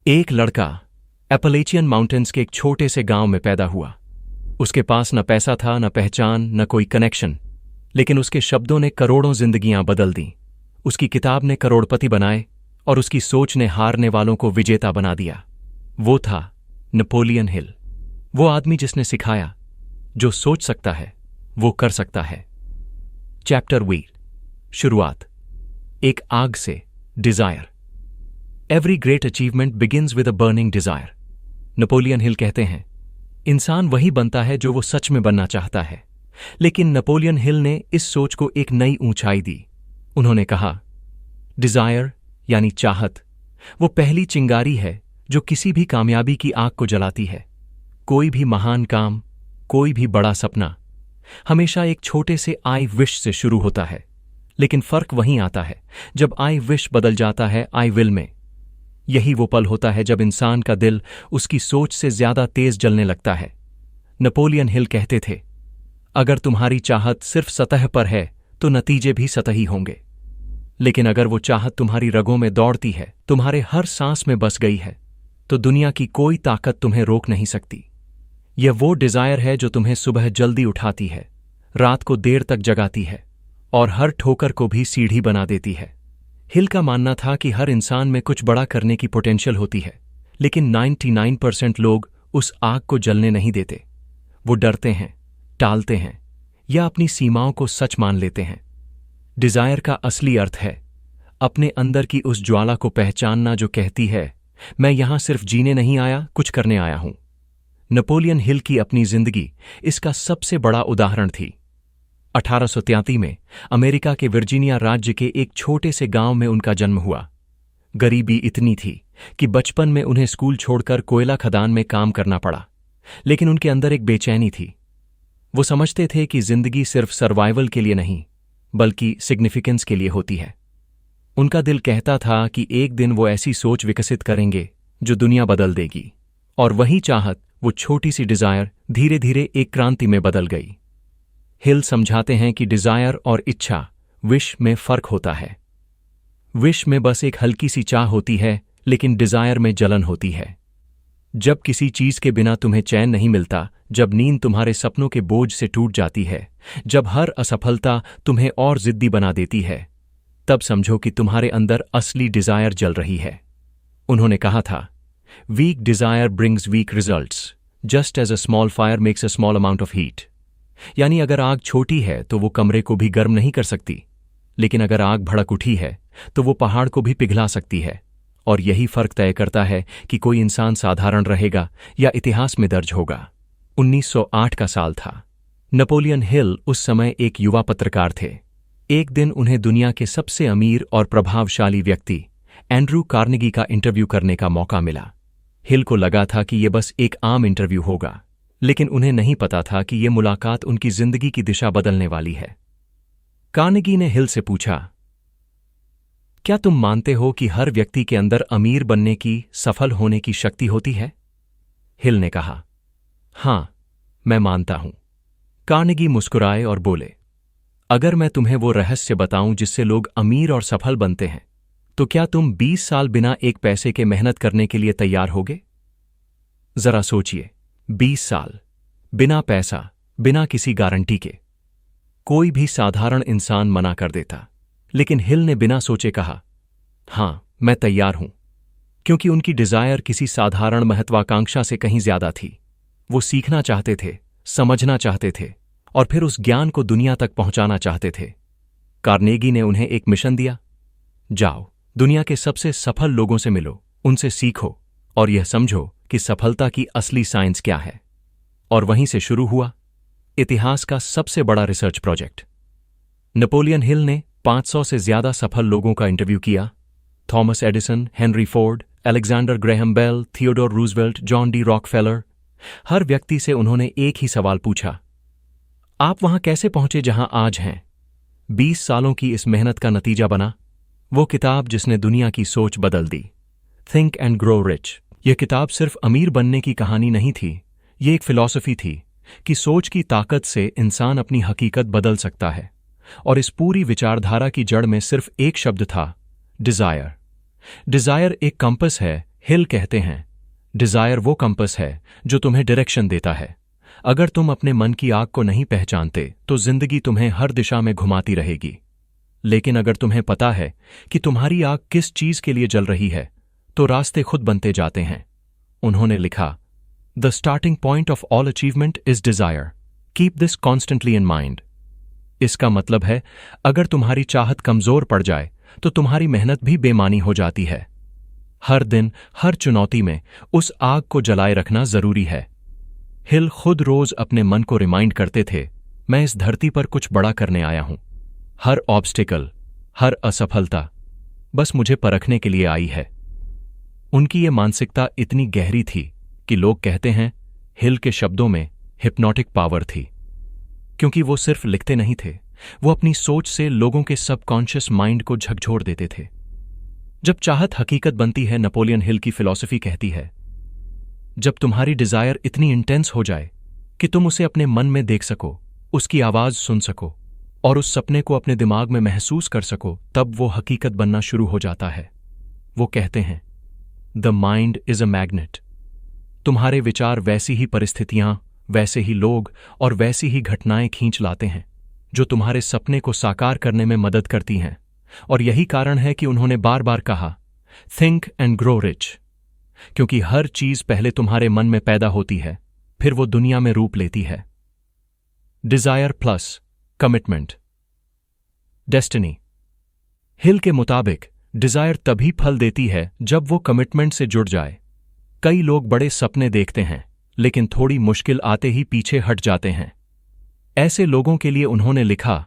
एक लड़का एपलेचियन माउंटेन्स के एक छोटे से गांव में पैदा हुआ। उसके पास न पैसा था, न पहचान, न कोई कनेक्शन, लेकिन उसके शब्दों ने करोड़ों जिंदगियां बदल दीं। उसकी किताब ने करोड़पति बनाए और उसकी सोच ने हारने वालों को विजेता बना दिया। वो था नेपोलियन हिल, वो आदमी जिसने सिखाया जो सोच सकता है वो कर सकता है। चैप्टर वी, शुरुआत। एक आग से, desire. Every great achievement begins with a burning desire. Napoleon Hill कहते हैं, इंसान वही बनता है जो वो सच में बनना चाहता है। लेकिन नेपोलियन हिल ने इस सोच को एक नई ऊंचाई दी। उन्होंने कहा, डिजायर यानी चाहत वो पहली चिंगारी है जो किसी भी कामयाबी की आग को जलाती है। कोई भी महान काम, कोई भी बड़ा सपना हमेशा एक छोटे से आई विश से शुरू होता है। लेकिन फर्क वहीं आता है जब आई विश बदल जाता है आई विल में। यही वो पल होता है जब इंसान का दिल उसकी सोच से ज्यादा तेज जलने लगता है। नेपोलियन हिल कहते थे, अगर तुम्हारी चाहत सिर्फ सतह पर है तो नतीजे भी सतही होंगे। लेकिन अगर वो चाहत तुम्हारी रगों में दौड़ती है, तुम्हारे हर सांस में बस गई है, तो दुनिया की कोई ताकत तुम्हें रोक नहीं सकती। यह वो डिजायर है जो तुम्हें सुबह जल्दी उठाती है, रात को देर तक जगाती है और हर ठोकर को भी सीढ़ी बना देती है। हिल का मानना था कि हर इंसान में कुछ बड़ा करने की पोटेंशियल होती है, लेकिन 99% लोग उस आग को जलने नहीं देते। वो डरते हैं, टालते हैं या अपनी सीमाओं को सच मान लेते हैं। डिजायर का असली अर्थ है अपने अंदर की उस ज्वाला को पहचानना जो कहती है, मैं यहां सिर्फ जीने नहीं आया, कुछ करने आया हूं। नेपोलियन हिल की अपनी जिंदगी इसका सबसे बड़ा उदाहरण थी। 1833 में अमेरिका के वर्जीनिया राज्य के एक छोटे से गांव में उनका जन्म हुआ। गरीबी इतनी थी कि बचपन में उन्हें स्कूल छोड़कर कोयला खदान में काम करना पड़ा। लेकिन उनके अंदर एक बेचैनी थी। वो समझते थे कि जिंदगी सिर्फ सर्वाइवल के लिए नहीं, बल्कि सिग्निफिकेंस के लिए होती है। उनका दिल कहता था कि एक दिन वो ऐसी सोच विकसित करेंगे जो दुनिया बदल देगी। और वही चाहत, वो छोटी सी डिजायर, धीरे धीरे एक क्रांति में बदल गई। हिल समझाते हैं कि डिजायर और इच्छा, विश में फर्क होता है। विश में बस एक हल्की सी चाह होती है, लेकिन डिजायर में जलन होती है। जब किसी चीज के बिना तुम्हें चैन नहीं मिलता, जब नींद तुम्हारे सपनों के बोझ से टूट जाती है, जब हर असफलता तुम्हें और जिद्दी बना देती है, तब समझो कि तुम्हारे अंदर असली डिजायर जल रही है। उन्होंने कहा था, weak desire brings weak results, just as a small fire makes a small amount of heat. यानी अगर आग छोटी है तो वो कमरे को भी गर्म नहीं कर सकती, लेकिन अगर आग भड़क उठी है तो वो पहाड़ को भी पिघला सकती है। और यही फर्क तय करता है कि कोई इंसान साधारण रहेगा या इतिहास में दर्ज होगा। 1908 का साल था। नेपोलियन हिल उस समय एक युवा पत्रकार थे। एक दिन उन्हें दुनिया के सबसे अमीर और प्रभावशाली व्यक्ति एंड्रू कार्नेगी का इंटरव्यू करने का मौका मिला। हिल को लगा था कि यह बस एक आम इंटरव्यू होगा, लेकिन उन्हें नहीं पता था कि यह मुलाकात उनकी जिंदगी की दिशा बदलने वाली है। कार्नेगी ने हिल से पूछा, क्या तुम मानते हो कि हर व्यक्ति के अंदर अमीर बनने की, सफल होने की शक्ति होती है? हिल ने कहा, हां, मैं मानता हूं। कार्नेगी मुस्कुराए और बोले, अगर मैं तुम्हें वो रहस्य बताऊं जिससे लोग अमीर और सफल बनते हैं, तो क्या तुम 20 साल बिना एक पैसे के मेहनत करने के लिए तैयार होगे? जरा सोचिए, 20 साल बिना पैसा, बिना किसी गारंटी के। कोई भी साधारण इंसान मना कर देता, लेकिन हिल ने बिना सोचे कहा, हां, मैं तैयार हूं। क्योंकि उनकी डिजायर किसी साधारण महत्वाकांक्षा से कहीं ज्यादा थी। वो सीखना चाहते थे, समझना चाहते थे और फिर उस ज्ञान को दुनिया तक पहुंचाना चाहते थे। कार्नेगी ने उन्हें एक मिशन दिया, जाओ, दुनिया के सबसे सफल लोगों से मिलो, उनसे सीखो और यह समझो कि सफलता की असली साइंस क्या है। और वहीं से शुरू हुआ इतिहास का सबसे बड़ा रिसर्च प्रोजेक्ट। नेपोलियन हिल ने 500 से ज्यादा सफल लोगों का इंटरव्यू किया। Thomas Edison, Henry Ford, Alexander Graham Bell, Theodore Roosevelt, John D Rockefeller. हर व्यक्ति से उन्होंने एक ही सवाल पूछा, आप वहां कैसे पहुंचे जहां आज हैं? 20 सालों की इस मेहनत का नतीजा बना वो किताब जिसने दुनिया की सोच बदल दी, थिंक एंड ग्रो रिच। यह किताब सिर्फ अमीर बनने की कहानी नहीं थी, ये एक फिलॉसफी थी कि सोच की ताकत से इंसान अपनी हकीकत बदल सकता है। और इस पूरी विचारधारा की जड़ में सिर्फ एक शब्द था, डिजायर। डिजायर एक कंपस है, हिल कहते हैं, डिजायर वो कंपस है जो तुम्हें डायरेक्शन देता है। अगर तुम अपने मन की आग को नहीं पहचानते तो जिंदगी तुम्हें हर दिशा में घुमाती रहेगी। लेकिन अगर तुम्हें पता है कि तुम्हारी आग किस चीज के लिए जल रही है, तो रास्ते खुद बनते जाते हैं। उन्होंने लिखा, the starting point of all achievement is desire, keep this constantly in mind. इसका मतलब है, अगर तुम्हारी चाहत कमजोर पड़ जाए तो तुम्हारी मेहनत भी बेमानी हो जाती है। हर दिन, हर चुनौती में उस आग को जलाए रखना जरूरी है। हिल खुद रोज अपने मन को रिमाइंड करते थे, मैं इस धरती पर कुछ बड़ा करने आया हूं। हर ऑब्स्टिकल, हर असफलता बस मुझे परखने के लिए आई है। उनकी ये मानसिकता इतनी गहरी थी कि लोग कहते हैं, हिल के शब्दों में हिप्नोटिक पावर थी। क्योंकि वो सिर्फ लिखते नहीं थे, वो अपनी सोच से लोगों के सबकॉन्शियस माइंड को झकझोर देते थे। जब चाहत हकीकत बनती है, नेपोलियन हिल की फिलॉसफी कहती है, जब तुम्हारी डिजायर इतनी इंटेंस हो जाए कि तुम उसे अपने मन में देख सको, उसकी आवाज सुन सको और उस सपने को अपने दिमाग में महसूस कर सको, तब वो हकीकत बनना शुरू हो जाता है। वो कहते हैं, the mind is a magnet. तुम्हारे विचार वैसी ही परिस्थितियां, वैसे ही लोग और वैसी ही घटनाएं खींच लाते हैं जो तुम्हारे सपने को साकार करने में मदद करती हैं। और यही कारण है कि उन्होंने बार बार कहा, थिंक एंड ग्रो रिच। क्योंकि हर चीज पहले तुम्हारे मन में पैदा होती है, फिर वो दुनिया में रूप लेती है। Desire plus commitment, destiny. Hill के मुताबिक डिजायर तभी फल देती है जब वो कमिटमेंट से जुड़ जाए। कई लोग बड़े सपने देखते हैं, लेकिन थोड़ी मुश्किल आते ही पीछे हट जाते हैं। ऐसे लोगों के लिए उन्होंने लिखा,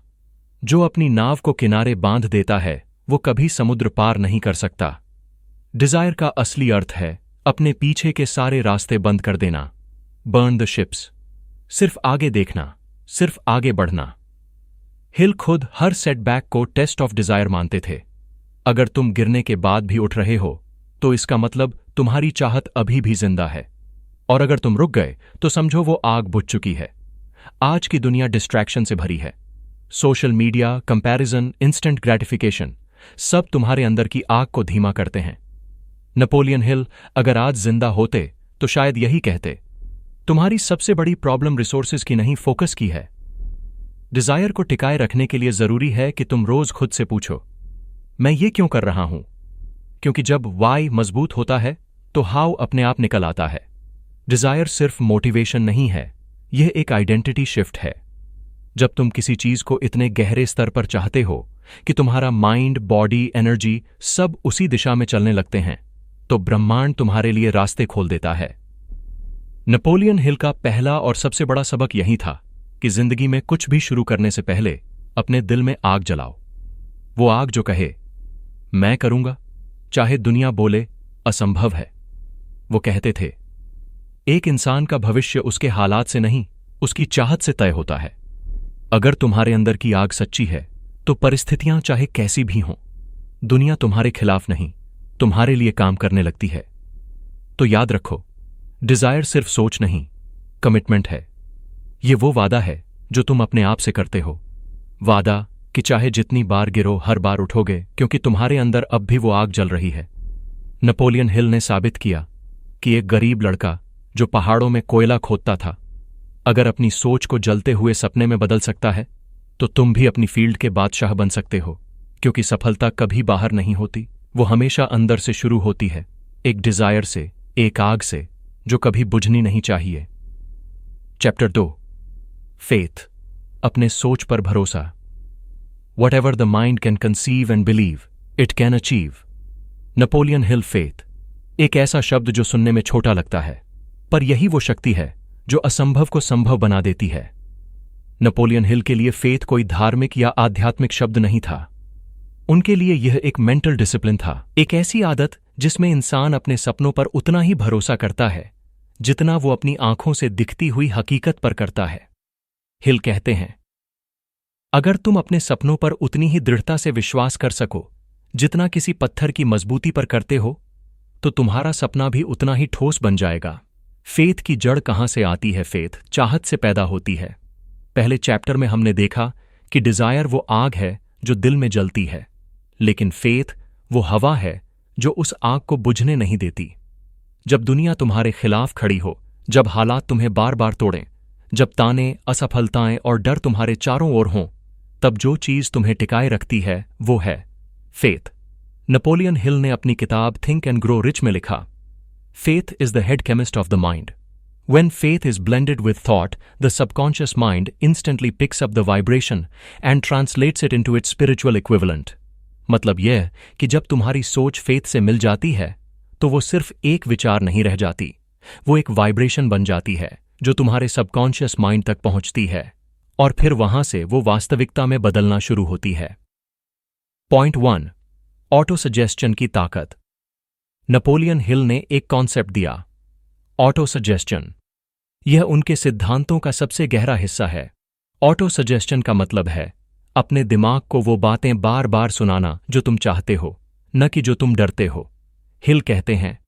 जो अपनी नाव को किनारे बांध देता है वो कभी समुद्र पार नहीं कर सकता। डिजायर का असली अर्थ है अपने पीछे के सारे रास्ते बंद कर देना, बर्न द शिप्स। सिर्फ आगे देखना, सिर्फ आगे बढ़ना। हिल खुद हर सेटबैक को टेस्ट ऑफ डिजायर मानते थे। अगर तुम गिरने के बाद भी उठ रहे हो तो इसका मतलब तुम्हारी चाहत अभी भी जिंदा है, और अगर तुम रुक गए तो समझो वो आग बुझ चुकी है। आज की दुनिया डिस्ट्रैक्शन से भरी है। Social media, comparison, instant gratification सब तुम्हारे अंदर की आग को धीमा करते हैं। नेपोलियन हिल अगर आज जिंदा होते तो शायद यही कहते, तुम्हारी सबसे बड़ी प्रॉब्लम रिसोर्सेज की नहीं, फोकस की है। डिजायर को टिकाए रखने के लिए जरूरी है कि तुम रोज खुद से पूछो, मैं ये क्यों कर रहा हूं? क्योंकि जब वाई मजबूत होता है तो हाउ अपने आप निकल आता है। डिजायर सिर्फ मोटिवेशन नहीं है, यह एक आइडेंटिटी शिफ्ट है। जब तुम किसी चीज को इतने गहरे स्तर पर चाहते हो कि तुम्हारा माइंड, बॉडी, एनर्जी सब उसी दिशा में चलने लगते हैं, तो ब्रह्मांड तुम्हारे लिए रास्ते खोल देता है। नेपोलियन हिल का पहला और सबसे बड़ा सबक यही था कि जिंदगी में कुछ भी शुरू करने से पहले अपने दिल में आग जलाओ। वो आग जो कहे, मैं करूंगा, चाहे दुनिया बोले असंभव है। वो कहते थे, एक इंसान का भविष्य उसके हालात से नहीं, उसकी चाहत से तय होता है। अगर तुम्हारे अंदर की आग सच्ची है तो परिस्थितियां चाहे कैसी भी हों, दुनिया तुम्हारे खिलाफ नहीं, तुम्हारे लिए काम करने लगती है। तो याद रखो, डिजायर सिर्फ सोच नहीं, कमिटमेंट है। ये वो वादा है जो तुम अपने आप से करते हो। वादा कि चाहे जितनी बार गिरो हर बार उठोगे, क्योंकि तुम्हारे अंदर अब भी वो आग जल रही है। नेपोलियन हिल ने साबित किया कि एक गरीब लड़का जो पहाड़ों में कोयला खोदता था, अगर अपनी सोच को जलते हुए सपने में बदल सकता है, तो तुम भी अपनी फील्ड के बादशाह बन सकते हो। क्योंकि सफलता कभी बाहर नहीं होती, वो हमेशा अंदर से शुरू होती है, एक डिजायर से, एक आग से जो कभी बुझनी नहीं चाहिए। चैप्टर 2, फेथ, अपने सोच पर भरोसा। Whatever the mind can conceive and believe, it can achieve. Napoleon Hill faith, एक ऐसा शब्द जो सुनने में छोटा लगता है, पर यही वो शक्ति है जो असंभव को संभव बना देती है। नेपोलियन हिल के लिए फेथ कोई धार्मिक या आध्यात्मिक शब्द नहीं था। उनके लिए यह एक मेंटल डिसिप्लिन था, एक ऐसी आदत जिसमें इंसान अपने सपनों पर उतना ही भरोसा करता है जितना वो अपनी आंखों से दिखती हुई हकीकत पर करता है। हिल कहते हैं, अगर तुम अपने सपनों पर उतनी ही दृढ़ता से विश्वास कर सको जितना किसी पत्थर की मजबूती पर करते हो, तो तुम्हारा सपना भी उतना ही ठोस बन जाएगा। फेथ की जड़ कहां से आती है? फेथ चाहत से पैदा होती है। पहले चैप्टर में हमने देखा कि डिजायर वो आग है जो दिल में जलती है, लेकिन फेथ वो हवा है जो उस आग को बुझने नहीं देती। जब दुनिया तुम्हारे खिलाफ खड़ी हो, जब हालात तुम्हें बार बार तोड़ें, जब ताने, असफलताएं और डर तुम्हारे चारों ओर हों, तब जो चीज तुम्हें टिकाए रखती है वो है फेथ। नेपोलियन हिल ने अपनी किताब थिंक एंड ग्रो रिच में लिखा, faith is the head chemist of the mind. When faith is blended with thought, the subconscious mind instantly picks up the vibration and translates it into its spiritual equivalent. मतलब यह कि जब तुम्हारी सोच faith से मिल जाती है तो वो सिर्फ एक विचार नहीं रह जाती, वो एक वाइब्रेशन बन जाती है जो तुम्हारे सबकॉन्शियस माइंड तक पहुंचती है और फिर वहां से वो वास्तविकता में बदलना शुरू होती है। पॉइंट 1, ऑटो सजेस्शन की ताकत। नेपोलियन हिल ने एक कॉन्सेप्ट दिया, ऑटो सजेस्शन। यह उनके सिद्धांतों का सबसे गहरा हिस्सा है। ऑटो सजेस्शन का मतलब है अपने दिमाग को वो बातें बार बार सुनाना जो तुम चाहते हो, न कि जो तुम डरते हो। हिल कहते हैं,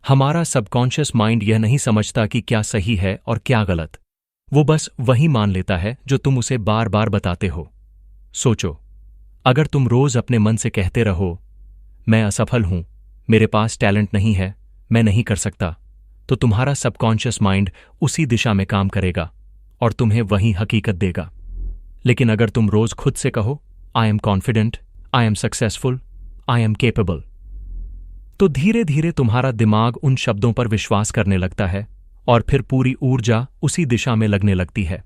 हमारा सबकॉन्शियस माइंड यह नहीं समझता कि क्या सही है और क्या गलत, वो बस वही मान लेता है जो तुम उसे बार बार बताते हो। सोचो, अगर तुम रोज अपने मन से कहते रहो, मैं असफल हूं, मेरे पास टैलेंट नहीं है, मैं नहीं कर सकता, तो तुम्हारा सबकॉन्शियस माइंड उसी दिशा में काम करेगा और तुम्हें वही हकीकत देगा। लेकिन अगर तुम रोज खुद से कहो, I am confident, I am successful, I am capable, तो धीरे धीरे तुम्हारा दिमाग उन शब्दों पर विश्वास करने लगता है और फिर पूरी ऊर्जा उसी दिशा में लगने लगती है।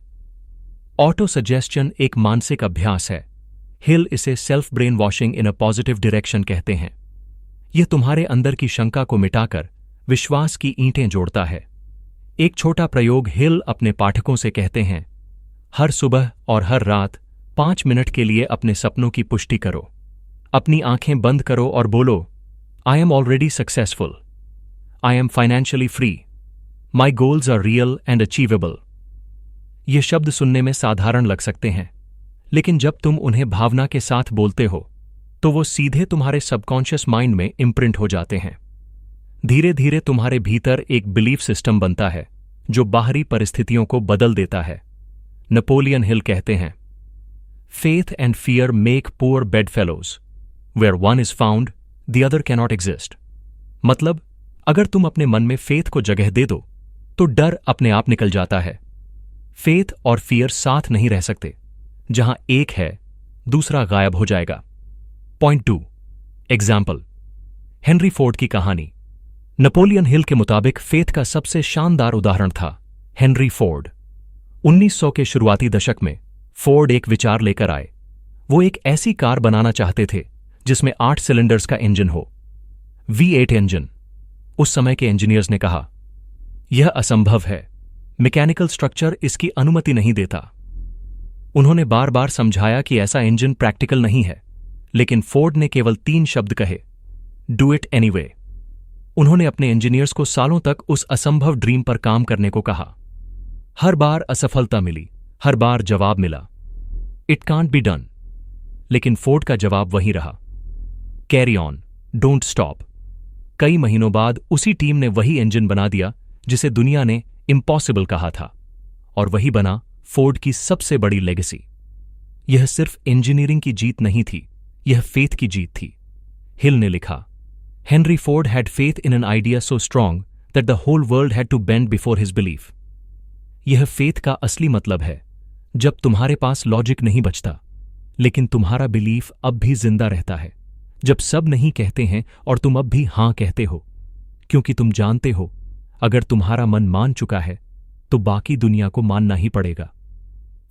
ऑटो सजेस्शन एक मानसिक अभ्यास है। हिल इसे self brain washing in a positive direction कहते हैं। यह तुम्हारे अंदर की शंका को मिटाकर विश्वास की ईंटें जोड़ता है। एक छोटा प्रयोग हिल अपने पाठकों से कहते हैं, हर सुबह और हर रात 5 मिनट के लिए अपने सपनों की पुष्टि करो। अपनी आंखें बंद करो और बोलो, I am already successful, I am financially free, my goals are real and achievable. ये शब्द सुनने में साधारण लग सकते हैं, लेकिन जब तुम उन्हें भावना के साथ बोलते हो तो वो सीधे तुम्हारे सबकॉन्शियस माइंड में इम्प्रिंट हो जाते हैं। धीरे धीरे तुम्हारे भीतर एक बिलीफ सिस्टम बनता है जो बाहरी परिस्थितियों को बदल देता है। नेपोलियन हिल कहते हैं, faith and fear make poor bedfellows, where one is found the other cannot exist. मतलब, अगर तुम अपने मन में फेथ को जगह दे दो तो डर अपने आप निकल जाता है। फेथ और फियर साथ नहीं रह सकते, जहां एक है दूसरा गायब हो जाएगा। Point 2, example. हेनरी फोर्ड की कहानी। नेपोलियन हिल के मुताबिक फेथ का सबसे शानदार उदाहरण था हेनरी फोर्ड। 1900 के शुरुआती दशक में फोर्ड एक विचार लेकर आए। वो एक ऐसी कार बनाना चाहते थे जिसमें 8 सिलेंडर्स का इंजन हो, V8 इंजन। उस समय के इंजीनियर्स ने कहा, यह असंभव है, मैकेनिकल स्ट्रक्चर इसकी अनुमति नहीं देता। उन्होंने बार बार समझाया कि ऐसा इंजन प्रैक्टिकल नहीं है, लेकिन फोर्ड ने केवल 3 शब्द कहे, डू इट एनीवे। उन्होंने अपने इंजीनियर्स को सालों तक उस असंभव ड्रीम पर काम करने को कहा। हर बार असफलता मिली, हर बार जवाब मिला, इट कांट बी डन। लेकिन फोर्ड का जवाब वही रहा, कैरी ऑन, डोंट स्टॉप। कई महीनों बाद उसी टीम ने वही इंजन बना दिया जिसे दुनिया ने इम्पॉसिबल कहा था, और वही बना फोर्ड की सबसे बड़ी लेगेसी। यह सिर्फ इंजीनियरिंग की जीत नहीं थी, यह फेथ की जीत थी। हिल ने लिखा, Henry Ford had faith in an idea so strong that the whole world had to bend before his belief. यह फेथ का असली मतलब है, जब तुम्हारे पास लॉजिक नहीं बचता, लेकिन तुम्हारा बिलीफ अब भी जिंदा रहता है, जब सब नहीं कहते हैं और तुम अब भी हां कहते हो, क्योंकि तुम जानते हो, अगर तुम्हारा मन मान चुका है तो बाकी दुनिया को मानना ही पड़ेगा।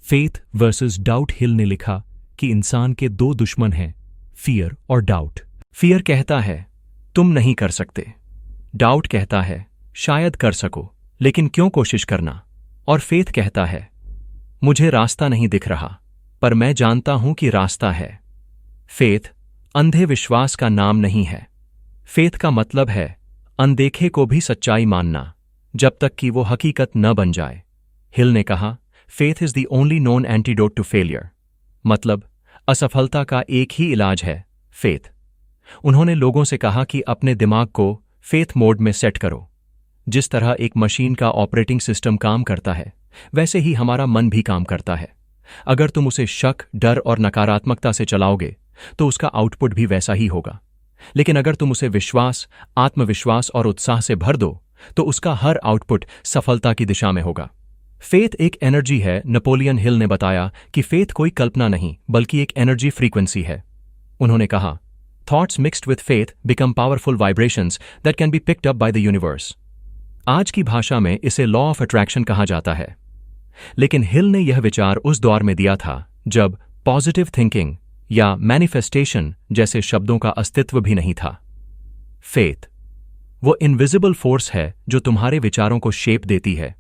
Faith versus doubt. हिल ने लिखा कि इंसान के 2 दुश्मन हैं, फियर और डाउट। फियर कहता है तुम नहीं कर सकते, डाउट कहता है शायद कर सको लेकिन क्यों कोशिश करना, और फेथ कहता है मुझे रास्ता नहीं दिख रहा पर मैं जानता हूं कि रास्ता है। फेथ अंधे विश्वास का नाम नहीं है। फेथ का मतलब है अनदेखे को भी सच्चाई मानना, जब तक कि वो हकीकत न बन जाए। हिल ने कहा, faith is the only known antidote to failure. मतलब, असफलता का एक ही इलाज है, फेथ। उन्होंने लोगों से कहा कि अपने दिमाग को फेथ मोड में सेट करो। जिस तरह एक मशीन का ऑपरेटिंग सिस्टम काम करता है, वैसे ही हमारा मन भी काम करता है। अगर तुम उसे शक, डर और नकारात्मकता से चलाओगे तो उसका आउटपुट भी वैसा ही होगा। लेकिन अगर तुम उसे विश्वास, आत्मविश्वास और उत्साह से भर दो तो उसका हर आउटपुट सफलता की दिशा में होगा। फेथ एक एनर्जी है। नेपोलियन हिल ने बताया कि फेथ कोई कल्पना नहीं बल्कि एक एनर्जी फ्रीक्वेंसी है। उन्होंने कहा, thoughts mixed with faith become powerful vibrations that can be picked up by the universe. आज की भाषा में इसे लॉ ऑफ अट्रैक्शन कहा जाता है, लेकिन हिल ने यह विचार उस दौर में दिया था जब पॉजिटिव थिंकिंग या मैनिफेस्टेशन जैसे शब्दों का अस्तित्व भी नहीं था। फेथ वो इनविजिबल फोर्स है जो तुम्हारे विचारों को शेप देती है।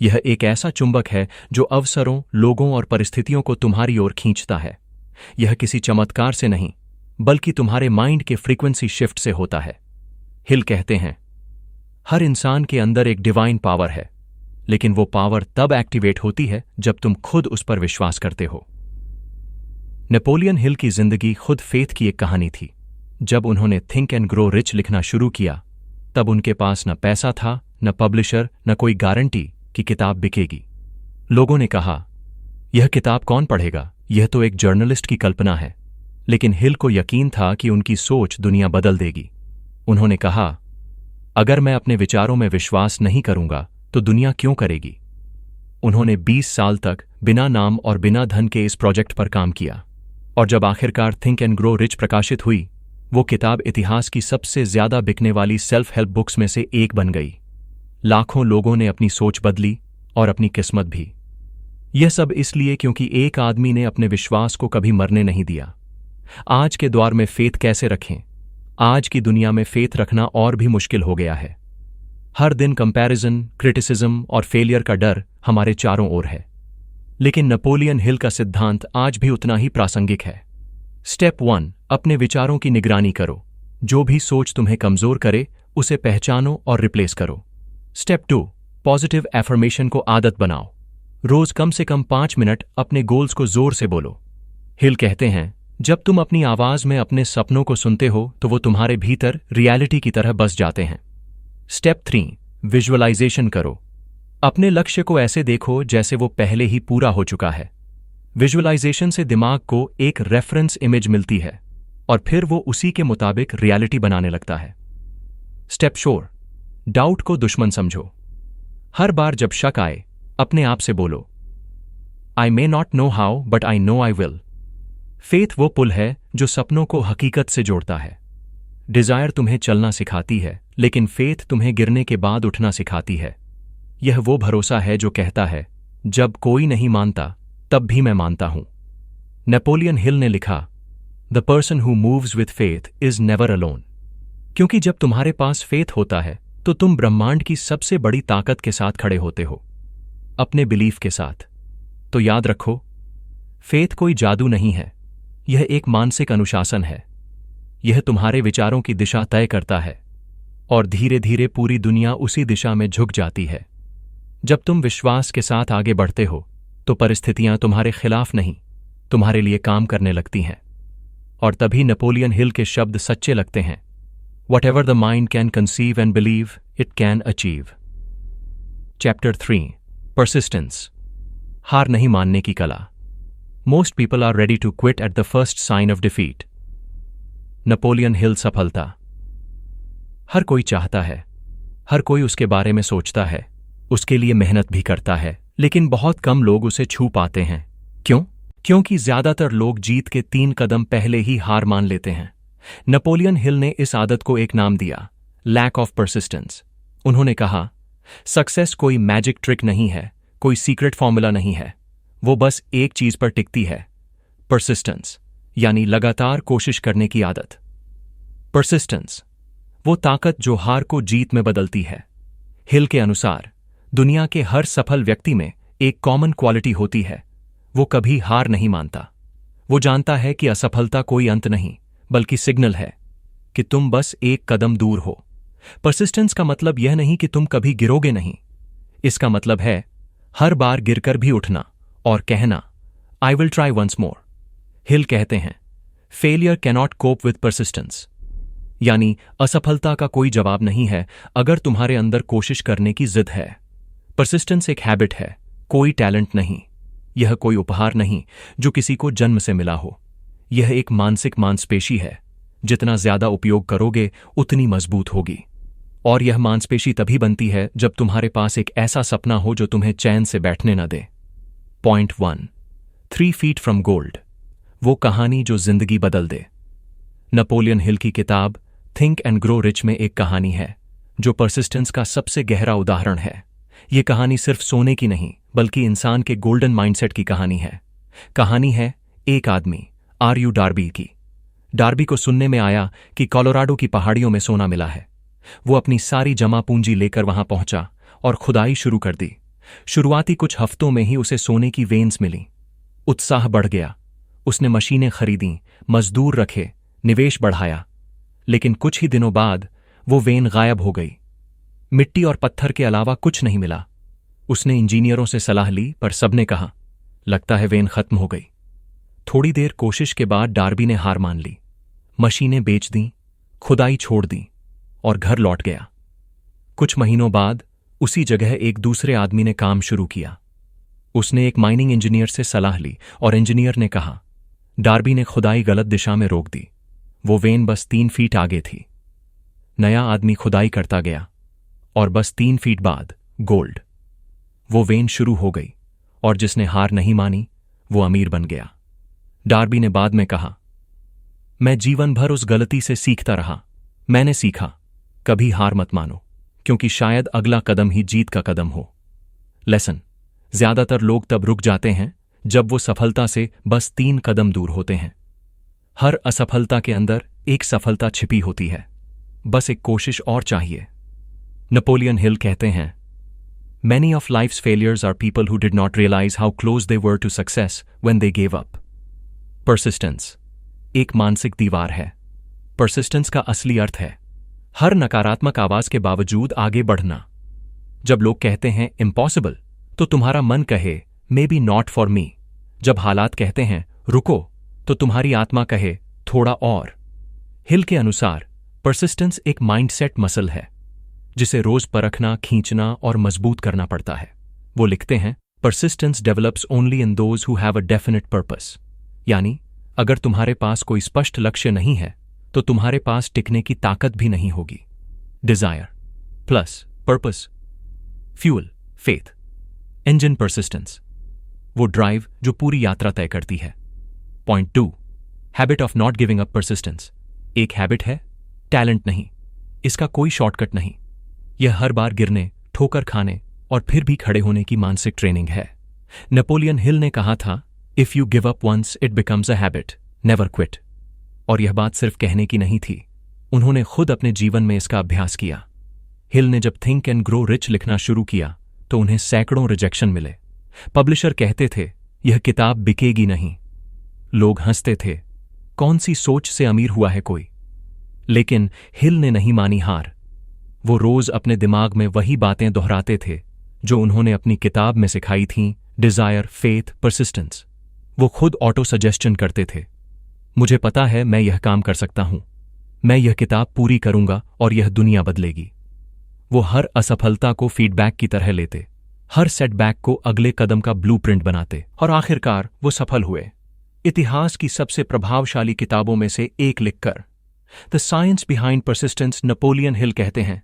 यह एक ऐसा चुंबक है जो अवसरों, लोगों और परिस्थितियों को तुम्हारी ओर खींचता है। यह किसी चमत्कार से नहीं बल्कि तुम्हारे माइंड के फ्रीक्वेंसी शिफ्ट से होता है। हिल कहते हैं, हर इंसान के अंदर एक डिवाइन पावर है, लेकिन वो पावर तब एक्टिवेट होती है जब तुम खुद उस पर विश्वास करते हो। नेपोलियन हिल की जिंदगी खुद फेथ की एक कहानी थी। जब उन्होंने थिंक एंड ग्रो रिच लिखना शुरू किया, तब उनके पास न पैसा था, न पब्लिशर, न कोई गारंटी कि किताब बिकेगी। लोगों ने कहा, यह किताब कौन पढ़ेगा, यह तो एक जर्नलिस्ट की कल्पना है। लेकिन हिल को यकीन था कि उनकी सोच दुनिया बदल देगी। उन्होंने कहा, अगर मैं अपने विचारों में विश्वास नहीं करूंगा तो दुनिया क्यों करेगी। उन्होंने 20 साल तक बिना नाम और बिना धन के इस प्रोजेक्ट पर काम किया, और जब आखिरकार थिंक एंड ग्रो रिच प्रकाशित हुई, वो किताब इतिहास की सबसे ज्यादा बिकने वाली सेल्फ हेल्प बुक्स में से एक बन गई। लाखों लोगों ने अपनी सोच बदली और अपनी किस्मत भी। यह सब इसलिए क्योंकि एक आदमी ने अपने विश्वास को कभी मरने नहीं दिया। आज के दौर में फेथ कैसे रखें? आज की दुनिया में फेथ रखना और भी मुश्किल हो गया है। हर दिन कंपैरिजन, क्रिटिसिज्म और फेलियर का डर हमारे चारों ओर है। लेकिन नेपोलियन हिल का सिद्धांत आज भी उतना ही प्रासंगिक है। स्टेप 1, अपने विचारों की निगरानी करो। जो भी सोच तुम्हें कमजोर करे, उसे पहचानो और रिप्लेस करो। स्टेप 2, पॉजिटिव एफर्मेशन को आदत बनाओ। रोज कम से कम 5 मिनट अपने गोल्स को जोर से बोलो। हिल कहते हैं, जब तुम अपनी आवाज में अपने सपनों को सुनते हो तो वो तुम्हारे भीतर रियलिटी की तरह बस जाते हैं। स्टेप 3, विजुअलाइजेशन करो। अपने लक्ष्य को ऐसे देखो जैसे वो पहले ही पूरा हो चुका है। विजुअलाइजेशन से दिमाग को एक रेफरेंस इमेज मिलती है और फिर वो उसी के मुताबिक रियलिटी बनाने लगता है। स्टेप 4, डाउट को दुश्मन समझो। हर बार जब शक आए, अपने आप से बोलो, I may not know how but I know I will. Faith वो पुल है जो सपनों को हकीकत से जोड़ता है। डिजायर तुम्हें चलना सिखाती है, लेकिन फेथ तुम्हें गिरने के बाद उठना सिखाती है। यह वो भरोसा है जो कहता है, जब कोई नहीं मानता तब भी मैं मानता हूं। नेपोलियन हिल ने लिखा, the person who moves with faith is never alone. क्योंकि जब तुम्हारे पास फेथ होता है तो तुम ब्रह्मांड की सबसे बड़ी ताकत के साथ खड़े होते हो, अपने बिलीफ के साथ। तो याद रखो, फेथ कोई जादू नहीं है, यह एक मानसिक अनुशासन है। यह तुम्हारे विचारों की दिशा तय करता है और धीरे धीरे पूरी दुनिया उसी दिशा में झुक जाती है। जब तुम विश्वास के साथ आगे बढ़ते हो तो परिस्थितियां तुम्हारे खिलाफ नहीं, तुम्हारे लिए काम करने लगती हैं। और तभी नेपोलियन हिल के शब्द सच्चे लगते हैं, Whatever the mind can conceive and believe, it can achieve. Chapter 3, Persistence. हार नहीं मानने की कला। Most people are ready to quit at the first sign of defeat. Napoleon Hill सफलता। हर कोई चाहता है, हर कोई उसके बारे में सोचता है, उसके लिए मेहनत भी करता है, लेकिन बहुत कम लोग उसे छू पाते हैं। क्यों? क्योंकि ज्यादातर लोग जीत के 3 कदम पहले ही हार मान लेते हैं। नेपोलियन हिल ने इस आदत को एक नाम दिया, लैक ऑफ परसिस्टेंस। उन्होंने कहा, सक्सेस कोई मैजिक ट्रिक नहीं है, कोई सीक्रेट फॉर्मूला नहीं है, वो बस एक चीज पर टिकती है, परसिस्टेंस, यानी लगातार कोशिश करने की आदत। परसिस्टेंस वो ताकत जो हार को जीत में बदलती है। हिल के अनुसार दुनिया के हर सफल व्यक्ति में एक कॉमन क्वालिटी होती है, वो कभी हार नहीं मानता। वो जानता है कि असफलता कोई अंत नहीं बल्कि सिग्नल है कि तुम बस एक कदम दूर हो। परसिस्टेंस का मतलब यह नहीं कि तुम कभी गिरोगे नहीं, इसका मतलब है हर बार गिरकर भी उठना और कहना, I will try once more. Hill कहते हैं, failure cannot cope with persistence, यानी असफलता का कोई जवाब नहीं है अगर तुम्हारे अंदर कोशिश करने की जिद है। परसिस्टेंस एक हैबिट है, कोई टैलेंट नहीं। यह कोई उपहार नहीं जो किसी को जन्म से मिला हो। यह एक मानसिक मांसपेशी है, जितना ज्यादा उपयोग करोगे उतनी मजबूत होगी। और यह मांसपेशी तभी बनती है जब तुम्हारे पास एक ऐसा सपना हो जो तुम्हें चैन से बैठने न दे। पॉइंट 1, 3 फीट फ्रॉम गोल्ड, वो कहानी जो जिंदगी बदल दे। नेपोलियन हिल की किताब थिंक एंड ग्रो रिच में एक कहानी है जो परसिस्टेंस का सबसे गहरा उदाहरण है। ये कहानी सिर्फ सोने की नहीं बल्कि इंसान के गोल्डन माइंडसेट की कहानी है। कहानी है एक आदमी आर.यू. डार्बी की। डार्बी को सुनने में आया कि कोलोराडो की पहाड़ियों में सोना मिला है। वो अपनी सारी जमा पूंजी लेकर वहां पहुंचा और खुदाई शुरू कर दी। शुरुआती कुछ हफ्तों में ही उसे सोने की वेन्स मिली। उत्साह बढ़ गया। उसने मशीनें खरीदी, मजदूर रखे, निवेश बढ़ाया। लेकिन कुछ ही दिनों बाद वो वेन गायब हो गई। मिट्टी और पत्थर के अलावा कुछ नहीं मिला। उसने इंजीनियरों से सलाह ली पर सबने कहा लगता है वेन खत्म हो गई। थोड़ी देर कोशिश के बाद डार्बी ने हार मान ली। मशीनें बेच दीं, खुदाई छोड़ दी और घर लौट गया। कुछ महीनों बाद उसी जगह एक दूसरे आदमी ने काम शुरू किया। उसने एक माइनिंग इंजीनियर से सलाह ली और इंजीनियर ने कहा डार्बी ने खुदाई गलत दिशा में रोक दी। वो वेन बस 3 फीट आगे थी। नया आदमी खुदाई करता गया और बस 3 फीट बाद गोल्ड। वो वेन शुरू हो गई और जिसने हार नहीं मानी वो अमीर बन गया। डार्बी ने बाद में कहा मैं जीवन भर उस गलती से सीखता रहा। मैंने सीखा कभी हार मत मानो, क्योंकि शायद अगला कदम ही जीत का कदम हो। लेसन, ज्यादातर लोग तब रुक जाते हैं जब वो सफलता से बस 3 कदम दूर होते हैं। हर असफलता के अंदर एक सफलता छिपी होती है, बस एक कोशिश और चाहिए। नेपोलियन हिल कहते हैं Many of life's failures are people who did not realize how close they were to success when they gave up. Persistence एक मानसिक दीवार है। Persistence का असली अर्थ है हर नकारात्मक आवाज के बावजूद आगे बढ़ना। जब लोग कहते हैं impossible, तो तुम्हारा मन कहे maybe not for me। जब हालात कहते हैं रुको, तो तुम्हारी आत्मा कहे थोड़ा और। हिल के अनुसार Persistence एक माइंडसेट मसल है जिसे रोज परखना, खींचना और मजबूत करना पड़ता है। वो लिखते हैं Persistence develops only in those who have a definite purpose। यानी अगर तुम्हारे पास कोई स्पष्ट लक्ष्य नहीं है तो तुम्हारे पास टिकने की ताकत भी नहीं होगी। Desire plus purpose, fuel, faith, engine Persistence, वो ड्राइव जो पूरी यात्रा तय करती है। Point 2, habit of not giving up Persistence एक हैबिट है, टैलेंट नहीं। इसका कोई शॉर्टकट नहीं। यह हर बार गिरने, ठोकर खाने और फिर भी खड़े होने की मानसिक ट्रेनिंग है। नेपोलियन हिल ने कहा था if you give up once it becomes a habit, never quit. और यह बात सिर्फ कहने की नहीं थी, उन्होंने खुद अपने जीवन में इसका अभ्यास किया। हिल ने जब थिंक एंड ग्रो रिच लिखना शुरू किया तो उन्हें सैकड़ों रिजेक्शन मिले। पब्लिशर कहते थे यह किताब बिकेगी नहीं। लोग हंसते थे, कौन सी सोच से अमीर हुआ है कोई। लेकिन हिल ने नहीं मानी हार। वो रोज अपने दिमाग में वही बातें दोहराते थे जो उन्होंने अपनी किताब में सिखाई थीं, डिजायर, फेथ, Persistence। वो खुद ऑटो सजेस्शन करते थे, मुझे पता है मैं यह काम कर सकता हूं, मैं यह किताब पूरी करूंगा और यह दुनिया बदलेगी। वो हर असफलता को फीडबैक की तरह लेते, हर सेटबैक को अगले कदम का ब्लूप्रिंट बनाते और आखिरकार वो सफल हुए। इतिहास की सबसे प्रभावशाली किताबों में से एक लिखकर the science behind Persistence, Napoleon Hill कहते हैं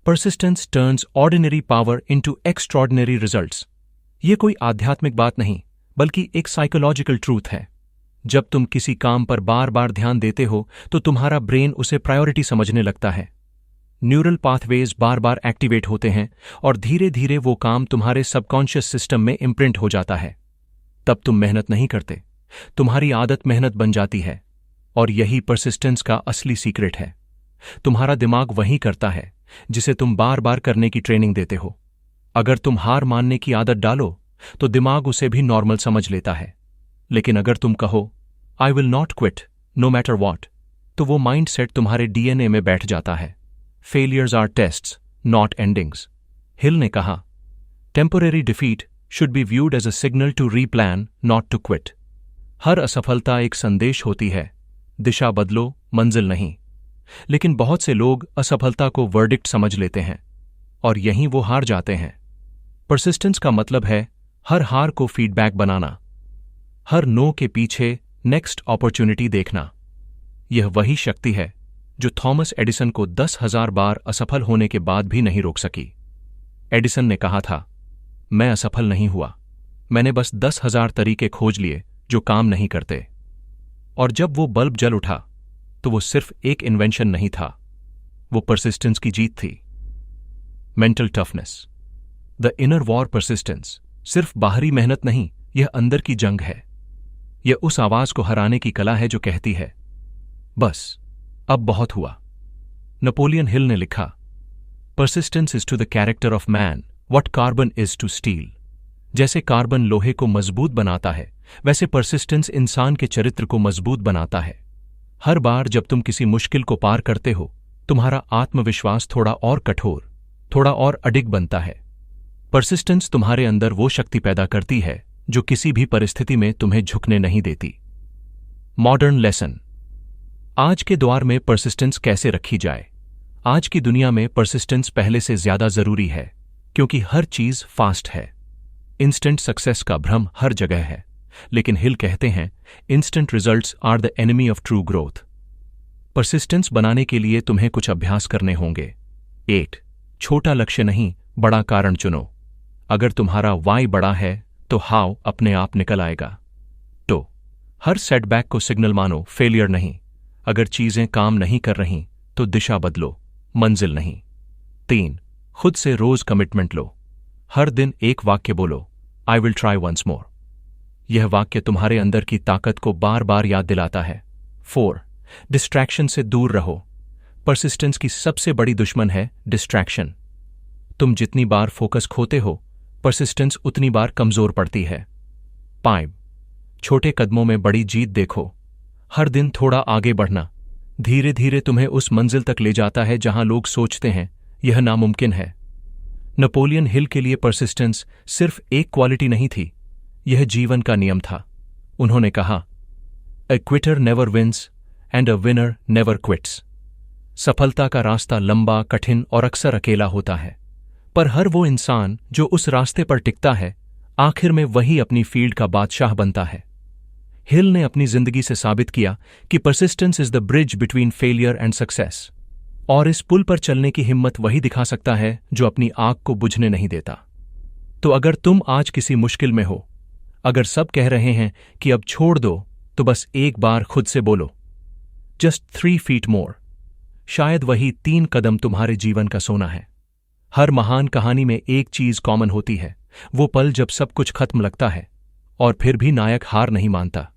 Persistence turns ordinary power into extraordinary results। ये कोई आध्यात्मिक बात नहीं बल्कि एक साइकोलॉजिकल ट्रूथ है। जब तुम किसी काम पर बार बार ध्यान देते हो तो तुम्हारा ब्रेन उसे प्रायोरिटी समझने लगता है। न्यूरल पाथवेज बार बार एक्टिवेट होते हैं और धीरे धीरे वो काम तुम्हारे सबकॉन्शियस सिस्टम में इम्प्रिंट हो जाता है। तब तुम मेहनत नहीं करते, तुम्हारी आदत मेहनत बन जाती है। और यही Persistence का असली सीक्रेट है। तुम्हारा दिमाग वही करता है जिसे तुम बार बार करने की ट्रेनिंग देते हो। अगर तुम हार मानने की आदत डालो तो दिमाग उसे भी नॉर्मल समझ लेता है। लेकिन अगर तुम कहो I will not quit no matter what, तो वो माइंडसेट तुम्हारे DNA में बैठ जाता है। Failures are tests, not endings. Hill ने कहा temporary defeat should be viewed as a signal to replan, not to quit. हर असफलता एक संदेश होती है, दिशा बदलो, मंजिल नहीं। लेकिन बहुत से लोग असफलता को वर्डिक्ट समझ लेते हैं और यहीं वो हार जाते हैं। Persistence का मतलब है हर हार को फीडबैक बनाना, हर नो के पीछे नेक्स्ट अपॉर्चुनिटी देखना। यह वही शक्ति है जो थॉमस एडिसन को 10,000 बार असफल होने के बाद भी नहीं रोक सकी। एडिसन ने कहा था, मैं असफल नहीं हुआ, मैंने बस 10,000 तरीके खोज लिए जो काम नहीं करते। और जब वो बल्ब जल उठा तो वो सिर्फ एक इन्वेंशन नहीं था, वो परसिस्टेंस की जीत थी। Mental toughness, the inner war persistence, सिर्फ बाहरी मेहनत नहीं, यह अंदर की जंग है। यह उस आवाज को हराने की कला है जो कहती है, बस अब बहुत हुआ। नेपोलियन हिल ने लिखा, persistence is to the character of man what carbon is to steel. जैसे कार्बन लोहे को मजबूत बनाता है, वैसे परसिस्टेंस इंसान के चरित्र को मजबूत बनाता है। हर बार जब तुम किसी मुश्किल को पार करते हो, तुम्हारा आत्मविश्वास थोड़ा और कठोर, थोड़ा और अडिग बनता है। परसिस्टेंस तुम्हारे अंदर वो शक्ति पैदा करती है जो किसी भी परिस्थिति में तुम्हें झुकने नहीं देती। मॉडर्न लेसन, आज के दौर में परसिस्टेंस कैसे रखी जाए? आज की दुनिया में परसिस्टेंस पहले से ज्यादा जरूरी है, क्योंकि हर चीज फास्ट है। इंस्टेंट सक्सेस का भ्रम हर जगह है, लेकिन हिल कहते हैं, instant results are the enemy of true growth. Persistence बनाने के लिए तुम्हें कुछ अभ्यास करने होंगे। 8 छोटा लक्ष्य नहीं, बड़ा कारण चुनो। अगर तुम्हारा वाई बड़ा है तो हाउ अपने आप निकल आएगा। तो हर सेटबैक को सिग्नल मानो, फेलियर नहीं। अगर चीजें काम नहीं कर रही तो दिशा बदलो, मंजिल नहीं। 3 खुद से रोज कमिटमेंट लो। हर दिन एक वाक्य बोलो, I will try once more. यह वाक्य तुम्हारे अंदर की ताकत को बार बार याद दिलाता है। 4 डिस्ट्रैक्शन से दूर रहो। परसिस्टेंस की सबसे बड़ी दुश्मन है डिस्ट्रैक्शन। तुम जितनी बार फोकस खोते हो, परसिस्टेंस उतनी बार कमजोर पड़ती है। 5 छोटे कदमों में बड़ी जीत देखो। हर दिन थोड़ा आगे बढ़ना धीरे धीरे तुम्हें उस मंजिल तक ले जाता है जहां लोग सोचते हैं यह नामुमकिन है। नेपोलियन हिल के लिए परसिस्टेंस सिर्फ एक क्वालिटी नहीं थी, यह जीवन का नियम था। उन्होंने कहा, a quitter never wins and a winner never quits. सफलता का रास्ता लंबा, कठिन और अक्सर अकेला होता है, पर हर वो इंसान जो उस रास्ते पर टिकता है, आखिर में वही अपनी फील्ड का बादशाह बनता है। हिल ने अपनी जिंदगी से साबित किया कि persistence is the bridge between failure and success, और इस पुल पर चलने की हिम्मत वही दिखा सकता है जो अपनी आग को बुझने नहीं देता। तो अगर तुम आज किसी मुश्किल में हो, अगर सब कह रहे हैं कि अब छोड़ दो, तो बस एक बार खुद से बोलो, जस्ट 3 feet मोर। शायद वही 3 कदम तुम्हारे जीवन का सोना है। हर महान कहानी में एक चीज कॉमन होती है, वो पल जब सब कुछ खत्म लगता है और फिर भी नायक हार नहीं मानता।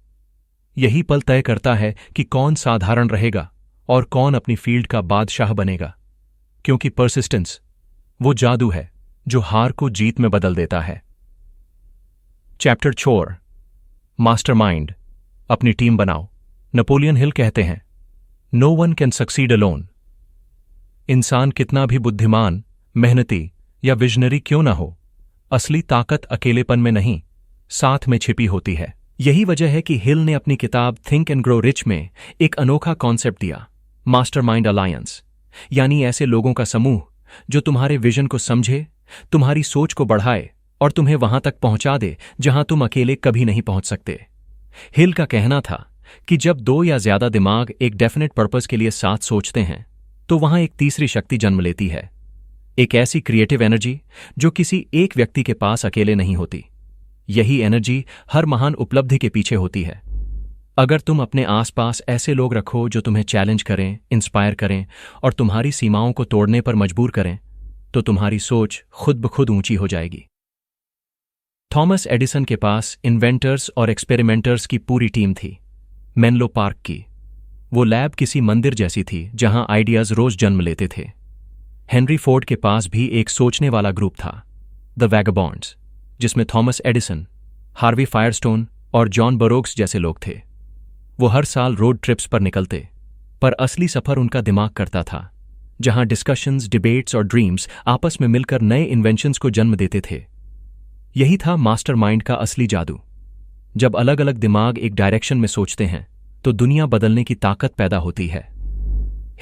यही पल तय करता है कि कौन साधारण रहेगा और कौन अपनी फील्ड का बादशाह बनेगा, क्योंकि परसिस्टेंस वो जादू है जो हार को जीत में बदल देता है। चैप्टर 4 मास्टरमाइंड, अपनी टीम बनाओ। नेपोलियन हिल कहते हैं, no one can succeed alone. इंसान कितना भी बुद्धिमान, मेहनती या विजनरी क्यों ना हो, असली ताकत अकेलेपन में नहीं, साथ में छिपी होती है। यही वजह है कि हिल ने अपनी किताब थिंक एंड ग्रो रिच में एक अनोखा कॉन्सेप्ट दिया, मास्टरमाइंड अलायंस, यानी ऐसे लोगों का समूह जो तुम्हारे विजन को समझे, तुम्हारी सोच को बढ़ाए और तुम्हें वहां तक पहुंचा दे जहां तुम अकेले कभी नहीं पहुंच सकते। हिल का कहना था कि जब 2 या ज्यादा दिमाग एक डेफिनेट पर्पस के लिए साथ सोचते हैं, तो वहां एक तीसरी शक्ति जन्म लेती है, एक ऐसी क्रिएटिव एनर्जी जो किसी एक व्यक्ति के पास अकेले नहीं होती। यही एनर्जी हर महान उपलब्धि के पीछे होती है। अगर तुम अपने आसपास ऐसे लोग रखो जो तुम्हें चैलेंज करें, इंस्पायर करें और तुम्हारी सीमाओं को तोड़ने पर मजबूर करें, तो तुम्हारी सोच खुद ब खुद ऊंची हो जाएगी। थॉमस एडिसन के पास इन्वेंटर्स और एक्सपेरिमेंटर्स की पूरी टीम थी, मेनलो पार्क की। वो लैब किसी मंदिर जैसी थी जहां आइडियाज रोज जन्म लेते थे। हेनरी फोर्ड के पास भी एक सोचने वाला ग्रुप था, द वैगबॉन्ड्स, जिसमें थॉमस एडिसन, हार्वी फायरस्टोन और जॉन बरोक्स जैसे लोग थे। वो हर साल रोड ट्रिप्स पर निकलते, पर असली सफर उनका दिमाग करता था, जहां डिस्कशंस, डिबेट्स और ड्रीम्स आपस में मिलकर नए इन्वेंशंस को जन्म देते थे। यही था मास्टरमाइंड का असली जादू। जब अलग अलग दिमाग एक डायरेक्शन में सोचते हैं, तो दुनिया बदलने की ताकत पैदा होती है।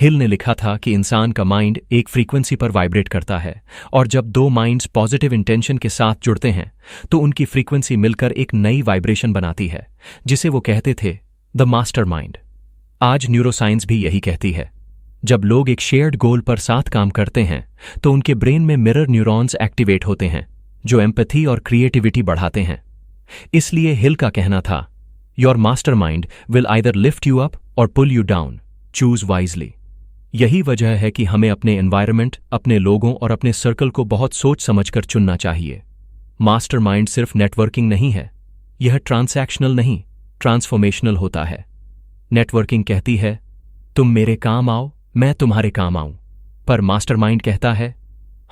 हिल ने लिखा था कि इंसान का माइंड एक फ्रीक्वेंसी पर वाइब्रेट करता है, और जब 2 माइंड्स पॉजिटिव इंटेंशन के साथ जुड़ते हैं, तो उनकी फ्रीक्वेंसी मिलकर एक नई वाइब्रेशन बनाती है, जिसे वो कहते थे द मास्टरमाइंड। आज न्यूरोसाइंस भी यही कहती है। जब लोग एक शेयर्ड गोल पर साथ काम करते हैं तो उनके ब्रेन में मिरर न्यूरॉन्स एक्टिवेट होते हैं जो एम्पैथी और क्रिएटिविटी बढ़ाते हैं। इसलिए हिल का कहना था, your mastermind will either lift you up और pull you down, choose wisely. यही वजह है कि हमें अपने एनवायरनमेंट, अपने लोगों और अपने सर्कल को बहुत सोच समझकर चुनना चाहिए। मास्टरमाइंड सिर्फ नेटवर्किंग नहीं है, यह ट्रांसैक्शनल नहीं, ट्रांसफॉर्मेशनल होता है। नेटवर्किंग कहती है तुम मेरे काम आओ, मैं तुम्हारे काम आऊं, पर मास्टरमाइंड कहता है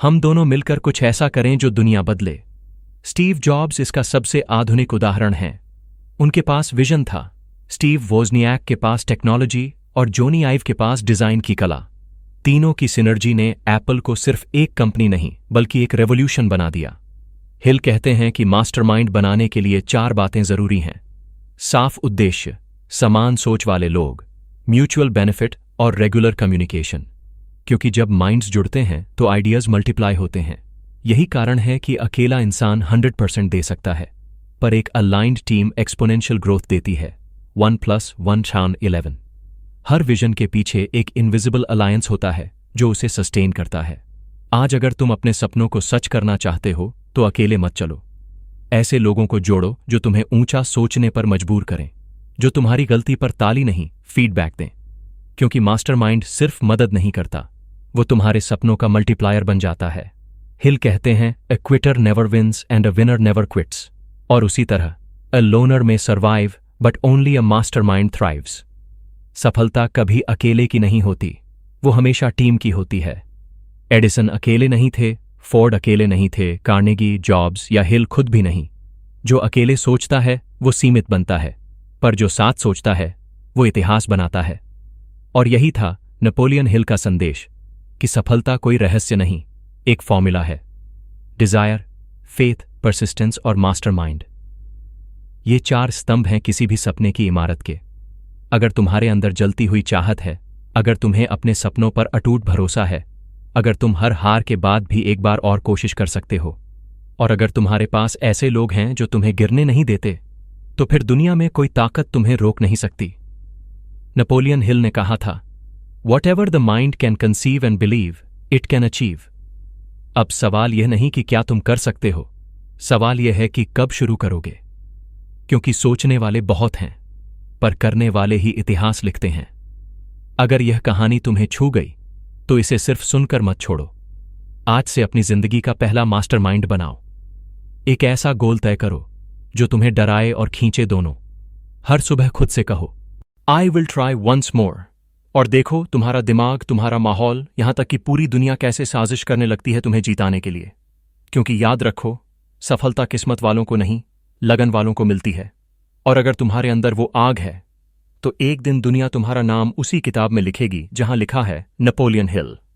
हम दोनों मिलकर कुछ ऐसा करें जो दुनिया बदले। स्टीव जॉब्स इसका सबसे आधुनिक उदाहरण है। उनके पास विजन था, स्टीव वोजनियाक के पास टेक्नोलॉजी और जोनी आइव के पास डिजाइन की कला। तीनों की सिनर्जी ने एप्पल को सिर्फ एक कंपनी नहीं बल्कि एक रेवोल्यूशन बना दिया। हिल कहते हैं कि मास्टरमाइंड बनाने के लिए 4 बातें जरूरी हैं: साफ उद्देश्य, समान सोच वाले लोग, म्यूचुअल बेनिफिट और रेगुलर कम्युनिकेशन। क्योंकि जब माइंड्स जुड़ते हैं तो आइडियाज मल्टीप्लाई होते हैं। यही कारण है कि अकेला इंसान 100% दे सकता है, पर एक अलाइंड टीम एक्सपोनेंशियल ग्रोथ देती है। 1 + 1 = 11। हर विजन के पीछे एक इनविजिबल अलायंस होता है जो उसे सस्टेन करता है। आज अगर तुम अपने सपनों को सच करना चाहते हो तो अकेले मत चलो। ऐसे लोगों को जोड़ो जो तुम्हें ऊंचा सोचने पर मजबूर करें, जो तुम्हारी गलती पर ताली नहीं फीडबैक दें। क्योंकि मास्टरमाइंड सिर्फ मदद नहीं करता, वो तुम्हारे सपनों का मल्टीप्लायर बन जाता है। हिल कहते हैं a quitter never wins and a winner never quits. और उसी तरह a loner may survive but only a mastermind thrives. सफलता कभी अकेले की नहीं होती, वो हमेशा टीम की होती है। एडिसन अकेले नहीं थे, फोर्ड अकेले नहीं थे, कार्नेगी, जॉब्स या हिल खुद भी नहीं। जो अकेले सोचता है वो सीमित बनता है, पर जो साथ सोचता है वो इतिहास बनाता है। और यही था नेपोलियन हिल का संदेश कि सफलता कोई रहस्य नहीं, एक फॉर्मूला है: डिजायर, फेथ, परसिस्टेंस और मास्टरमाइंड। ये 4 स्तंभ हैं किसी भी सपने की इमारत के। अगर तुम्हारे अंदर जलती हुई चाहत है, अगर तुम्हें अपने सपनों पर अटूट भरोसा है, अगर तुम हर हार के बाद भी एक बार और कोशिश कर सकते हो, और अगर तुम्हारे पास ऐसे लोग हैं जो तुम्हें गिरने नहीं देते, तो फिर दुनिया में कोई ताकत तुम्हें रोक नहीं सकती। नेपोलियन हिल ने कहा था, "Whatever the mind can conceive and believe, it can achieve." अब सवाल यह नहीं कि क्या तुम कर सकते हो, सवाल यह है कि कब शुरू करोगे। क्योंकि सोचने वाले बहुत हैं, पर करने वाले ही इतिहास लिखते हैं। अगर यह कहानी तुम्हें छू गई तो इसे सिर्फ सुनकर मत छोड़ो। आज से अपनी जिंदगी का पहला मास्टरमाइंड बनाओ। एक ऐसा गोल तय करो जो तुम्हें डराए और खींचे दोनों। हर सुबह खुद से कहो, I will try once more. और देखो तुम्हारा दिमाग, तुम्हारा माहौल, यहां तक कि पूरी दुनिया कैसे साजिश करने लगती है तुम्हें जिताने के लिए। क्योंकि याद रखो, सफलता किस्मत वालों को नहीं, लगन वालों को मिलती है। और अगर तुम्हारे अंदर वो आग है तो एक दिन दुनिया तुम्हारा नाम उसी किताब में लिखेगी जहां लिखा है नेपोलियन हिल।